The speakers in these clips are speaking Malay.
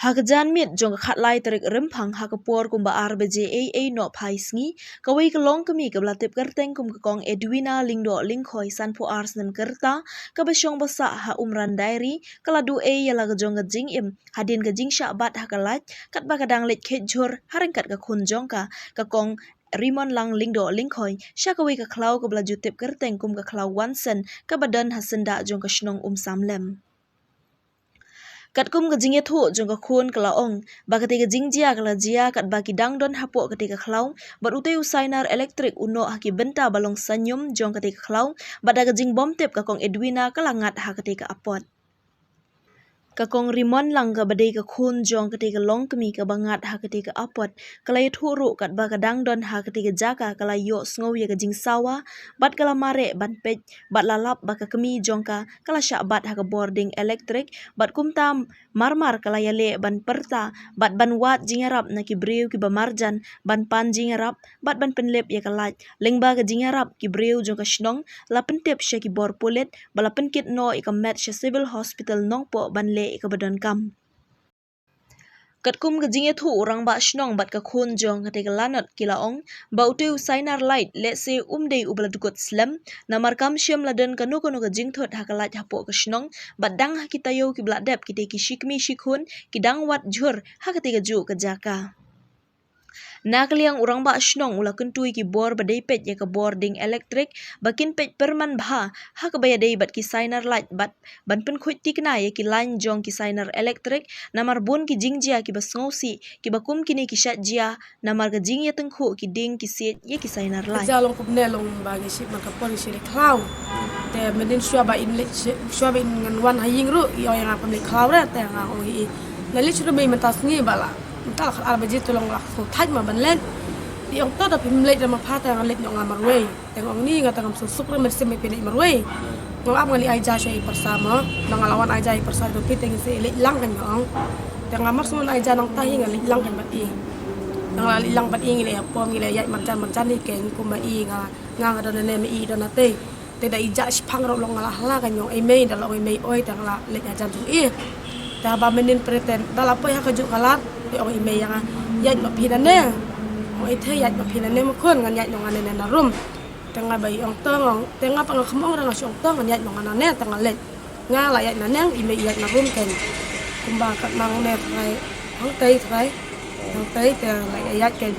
Hakajan mit jong khat lai terik rempang hakapor kum ba RBJ AA no phais ngi kawai kalong kami kablatip kerteng kum kong Edwina lingdo lingkhoi sanpo ars nem kerta kabasyong basa ha umran diary kaladu a yala gajong gajing im hadin gajing sha bat hakalat kat ba kadang let khet jor harengkat ka khun jong ka kong Rimon lang lingdo lingkhoi sha kawai ka klau kablaju tip kerteng kum ka klau wansen kabadan hasenda jong ka shnong samlem kat kum gajing thu jong ka khun kalaong bakati gajing jia kala jia kat baki dang don hapo ketika klau bat utei usainar elektrik uno haki benta balong sanyum jong ketika klau bada gajing bom tip ka kong Edwina kalangat ha ketika apot kakong Rimon lang ka badai ka khun jong ketika long kemi ka bangat ha ketika apot kalay thuru kat ba kadang don ha ketika jaka kalay yo sngow ya gajing sawa bat kala mare ban pej bat lalap ba ka kemi jong ka kala sya bat ha ka boarding elektrik bat kumtam marmar kala yale ban perta bat ban wat jingarap na ki breu ki bamarjan ban pan jingarap bat ban penlep ya kalaj lengba ka jingarap ki breu jong ka shnong la pentep sya ki bor pulet bala penkit no ika met sya civil hospital nongpo ban le ika badan kam katkum gajing thu orang ba shnong bat ka khun jong ketika lanot kilaong ba uteu sainar light let's say dei ubladukot slam namar kam syam laden kanu gajing thot hakalat hapo ka shnong bat dang hakitayo ki bladep kite ki shikmi shikhun kidang wat jur haketika ju ka jaka nakliang urang ba shnong ula kentui ki bor badai pet ya ka boarding elektrik bakin pet perman bha ha ka baya dei bat ki sainar light bat ban pen khut tikna ya ki line jong ki sainar elektrik namar bun ki jingjia ki basngausi ki bakum kini ki shat jia namar ka jing ya tengkhu ki ding ki sit ya ki sainar light jalong kubne long bagi ship maka pon shiri klau te medin shua ba in ngan wan haying ru yo yang apa le klau ra te nga oi nali churu be mentas ngi bala entah kalau arbajit tolong lah thaj ma ban len di ong to da pim le ma pha ta ngal nyong amar we te ong ni ngata ngam susuk re merse me pene mar we ngam am ngali aja shay bersama ngalawan aja bersama do piteng se le lang kan ngong te ngamar sun aja nang tahi ngali lang kan bat i ngali lang bat i ngile pom ngile ya marjan ni ken ku ma i nga da ne me i da na te da ija spang ro long ngala hala kan nyong e me da lo me oi ta ngala le aja tu i ta ba menin pretend dala pa ya ka ju kalat orang email yang yat ma pinane mo ite yat ma pinane mo kon ngan yat nong ane na room tengah bayi ong tong tengah pang khamo ora ngasong tong ngan yat nong ane tengah let nga la yat na nang email yat na room ken kumba kat mang ne trai ong tai te la yat ken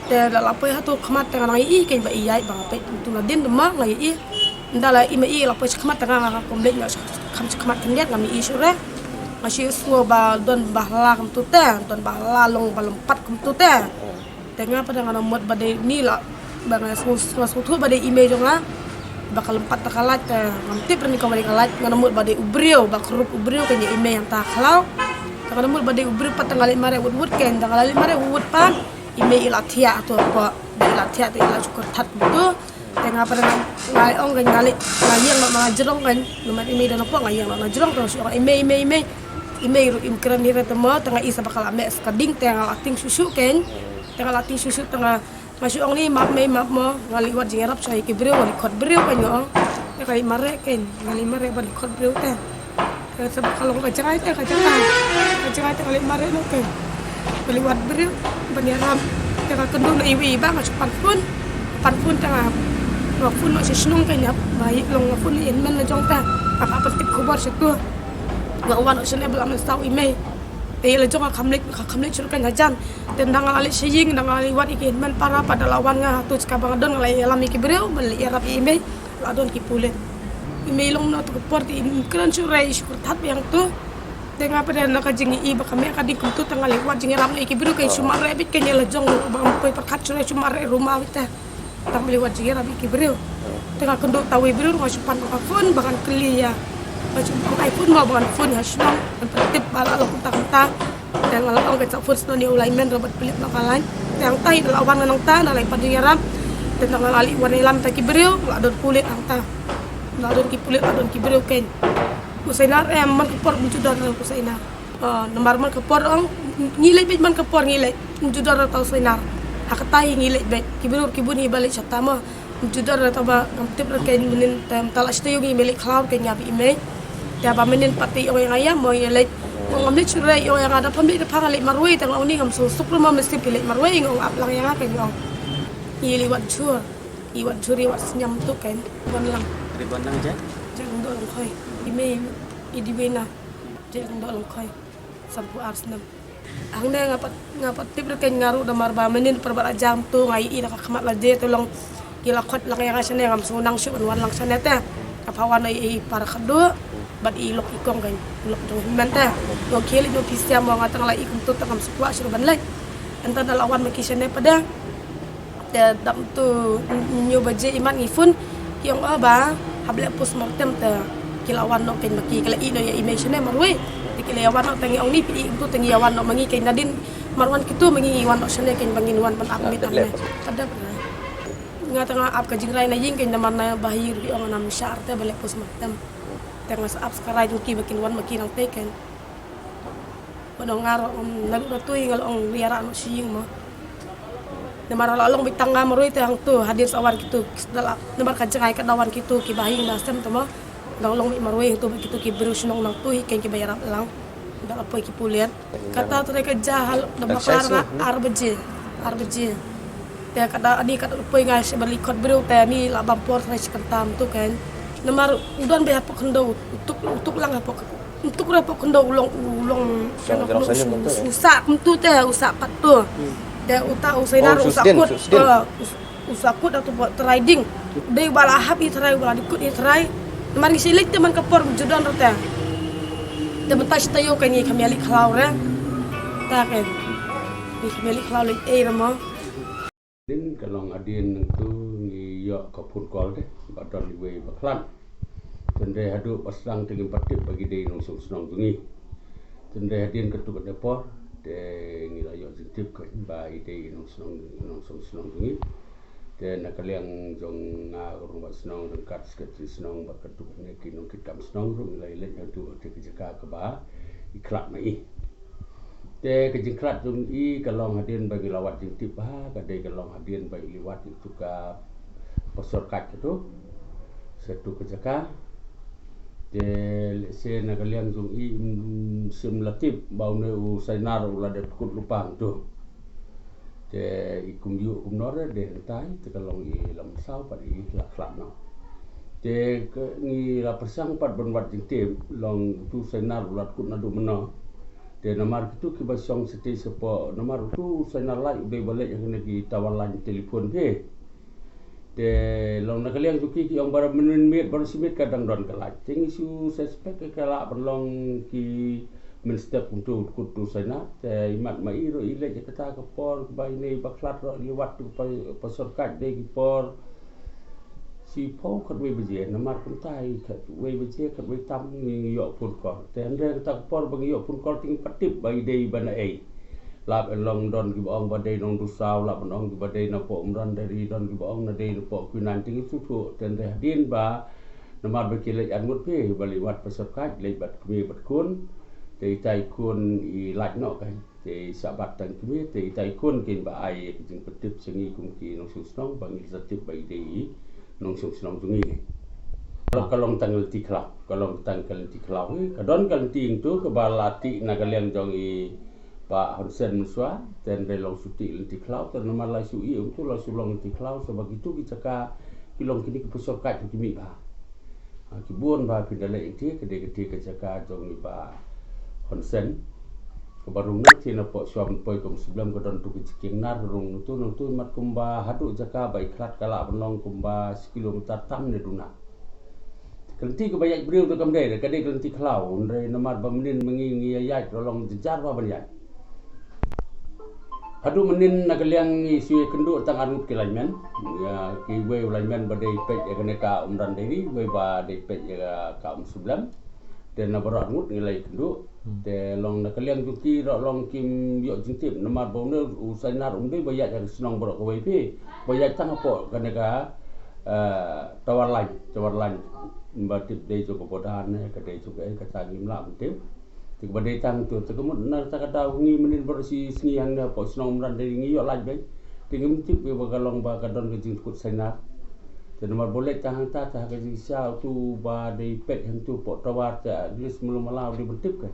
te la pa ha tu khmat tengah ngai i ken ba i yat bang pe tu na din ma ngai i ndala email la pa khmat tengah kom let ngas khmat ken yat ngami i sure masih semua don bahla kum tu don bahla long balompat kum tu tengah pada ngana mot badai ni lah bang semua tu badai email jonga bakal empat takalat nanti perni kamari kalat ngana mot badai ubriu bakrup ubriu kanya email yang tak kalau ngana mot badai ubriu patangali mare wud ken tangali mare wud pan email ilatia atau apa ilatia tu ilah cukup tat tu tengah pada ngai ong kan ngali ngayang nak ngajerong kan nomor email dan apa ngayang nak ngajerong terus orang email imkran ni retemo tengah isa bakal ame skading tengah lating susu ken tengah lating susu tengah masuk ong ni map mo ngali wat jingarap sai ke breu wali khot breu kan yo kali mare ken ngali mare wali khot breu te sebab kalau kacerai te kali mare no ken wali wat breu baniram tengah kendung na iwi ba masuk pan pun tengah pun no sesnung kan ya baik long pun in men na jong ta apa tip khabar setu ngawan ocean able am stau email te le jonga khamlek chur kan hajan ten dang ali seying dang ali wat ikin men para pada lawan nga tu skabang don ngalai alami ki breu beli arab email la don ki pulet email long no to porti kran churai syukur tat yang tu tengah pada nak jingi i bakame ka di kumtu tangali wat jingi ram ki breu kai sumare bit kan le jong bang poi perkat churai sumare rumah kita tang beli wat jingi ram ki breu tengah kenduk tawi breu ngasupan phone bahkan keli ya macam iPhone mau bukan phone ya senang tertib bala lo kunta dan kalau orang kecak phone seno ni ulai men robot pelik bakalan yang tai lawan nang ta nalai padunyaram dan nang ali warna lam ta kibreu adon kulit angta adon ki breu ken usainar man kepor mujudar usainar nomor man kepor ong ngilai bit man kepor ngilai mujudar tau usainar akatai ngilai bet kibreu kibuni balik satama mujudar tau ba tip ken minin tam talak sto yogi milik cloud ken yabi email tiap menin pati orang ayam mau yelet ngam lit surai yo yang ada pamit depan alik marwai tang oni ngam susuk rumah mesti pilih marwai ngam ap lang yang apa ngam i liwat iwat senyam tu kan ban lang Ribuan lang aja. jangan dok lang khoi ime di bena jangan dok lang khoi sampu Arsenal ang na ngapat tip kan ngaru damar ba menin perbara jam tu ngai i nak khamat laje tu long kila khot lang yang asane ngam sunang syuk wan lang sanete apawan ai para khado bat ilok ikong kan ilok tu menta no kili no pisya mo ngatang la ikum tu takam sukwa suruh ban lai anta dalawan makisane pada dam tu nyu baje iman ngifun yang aba hable pus mortem ta kilawan no ken maki kala ino ya imagine marwe dikilawan no tangi ong ni pi tu tangi awan no mangi ken nadin marwan kitu mangi iwan no sene ken bangin wan pan amit amne pada ngatang ap ka jingrai na ying ken mana bahir di ong nam syar ta bale pus mortem tengah ap sekarang juki makin wan makin nang teken padong ngaro nabi batui ngal ong liara no siying mo namar lalong bitangga maroi te hang tu hadir sawan kitu dalak namar kancengai ka dawan kitu ki bahing nasem to mo lalong maroi tu kitu ki berus nong nang tu ken ki bayar lang dal apa ki puliat kata tu ka jahal dabakar arbeje te kada adi kada poi ngai se berlikot bru te ni la bampor tre kentam tu kan namar udan be apa kendo untuk lang apa untuk apa kendo ulong usak tu te usak pat tu te uta usainar usakut atau buat trading dei bala habi trai bala dikut i trai namar ni silik te man kapor judan rote te betas tayo kan ni kami alik khalau re ta kan ni kami alik khalau le e rama din kalong adin tu ngi yo kapur kol de badon liwe baklan tende hadu pasang tingin patip bagi dei nong sunong tungi tende hadin ketu depor de ngi la yo jintip ko bai dei nong sunong tungi de nakaliang jong nga rumah sunong dengkat sket sunong bakatu ne kinong kitam sunong ru ngi le hadu te kejaka ke ba iklak mai te kejingklat jung i kalong hadin bagi lawat jintip ba kadai kalong hadin bagi liwat itu ka pasor kat itu satu kejaka te se nakaliang jung i simlatip bau ne u sainar ula de kut lupang tu te ikum yu nore de tai te kalong i lam sau pa i klak no te ke ni la persang pat bonwat jintip long tu sainar ula kut nadu meno de nomor itu ki basong seti sepo nomor tu saya lai be balik yang lagi tawalan telefon de long nakaliang juki ki ong bara menit baru simit kadang don kalai ting isu suspek ke kala berlong ki menstep untuk kutu sana te imat mai ro ile je kata ke por bai nei baklat ro liwat tu pasor kat de ki por si po kat we beje nomor kuntai kat we beje kat we tam ni yo pun ko te andre kata por bagi yo pun ko ting patip bai dei bana ei lap elong don ki bong badai nong dusau lap nong ki badai na po umran dari don ki bong na dei po kunan ting su tu te andre din ba nomor bekile angut pe bali wat pasor kat le bat kwe bat kun te tai kun i lak no kan te sabat tang kwe te tai kun kin ba ai jing patip sengi kum ki nong su snong bangil satip bai dei nong suk senong tungi kalau tanggal tiklau kalau tanggal tiklau kadon kal ting tu ke balati nakaliang jong i Pak Hansen Muswa dan relong suti tiklau dan nama lai su i untuk la sulong tiklau sebab itu kita pilong kini ke pusat kat kimi ba kibun ba pindale itu kedai ke jaka jong i Pak Hansen kebarung nak cina pok suam poi kom sebelum kadon tu kiking nar rung tu mat kumba hadu jaka baik klat kala benong kumba kilometer tam ne duna kelenti ke banyak beriu tu kamdai de kadai kelenti klau ndai nomor bamenin mengi ayat tolong jejar ba banyak hadu menin nakaliang isu kendu tang anut kilaimen ya ki we ulaimen badai pej ya kene ka umran dei we ba dei pej ya ka sebelum dan nabarat ngut nilai kendu te long nakaliang juki ro long kim yo jintip nomor bonus usainar umbe bayat yang senong borok ke WP bayat tang apa kene ka tawar lain batip dei jo kepodahan ke dei juga ke tangim la betim tik badai tang tu tekemut nar tak ada ngi menin bersih sengi yang apa senong umran dari ngi yo laj bai tingim tip be bagalong ba kadon ke jingkut sainar dan nomor boleh tahan tak ke siau tu ba dei pet yang tu pok tawar ta dis belum malau di betip ke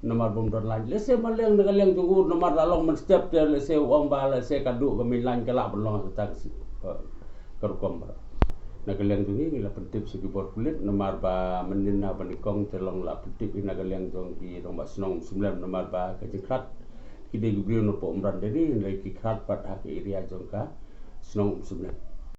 nomor bomdon lain lese maleng dengan yang tunggu nomor lalong men step dia lese omba lese kadu kami lain kelak belong kita kerukom bara na galeng tungi ngila pentip segi bor kulit nomor ba menina banikong telong la pentip ina galeng tong ki nomor senong 9 nomor ba kejikrat kide gubrio no po umran dedi lagi krat pat hak iria jongka senong 9